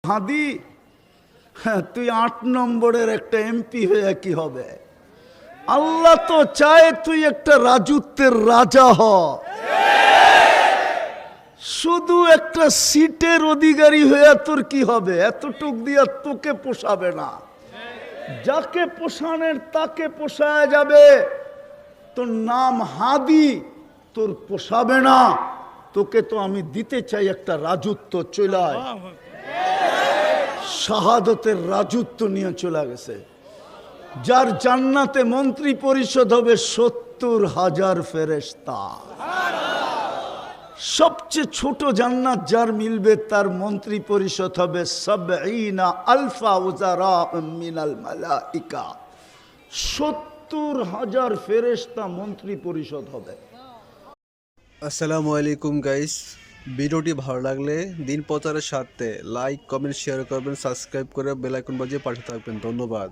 হাদি, হ্যাঁ, তুই 8 নম্বরের একটা এমপি হয়ে কি হবে? আল্লাহ তো চায় তুই একটা রাজত্বের রাজা হ, শুধু একটা সিটের অধিকারী হয়ে তোর কি হবে? এতটুক দিয়া তোকে পোষাবে না। যাকে পোষানের তাকে পোষায় যাবে। তোর নাম হাদি, তোর পোষাবে না। তোকে তো আমি দিতে চাই একটা রাজত্ব। চলায় শাহাদতের রাজত্ব নিয়ে চলে গেছে। যার জান্নাতে মন্ত্রী পরিষদ হবে 70,000 ফেরেশতা। সবচেয়ে ছোট জান্নাত যার মিলবে তার মন্ত্রী পরিষদ হবে 70,000 উজারা মিনাল মালাইকা। 70,000 ফেরেশতা মন্ত্রী পরিষদ হবে। আসসালামু আলাইকুম গাইস, ভিডিওটি ভালো লাগলে দিন প্রচারের স্বার্থে লাইক, কমেন্ট, শেয়ার করবেন, সাবস্ক্রাইব করে বেল আইকন বাজিয়ে পাশে থাকবেন। ধন্যবাদ।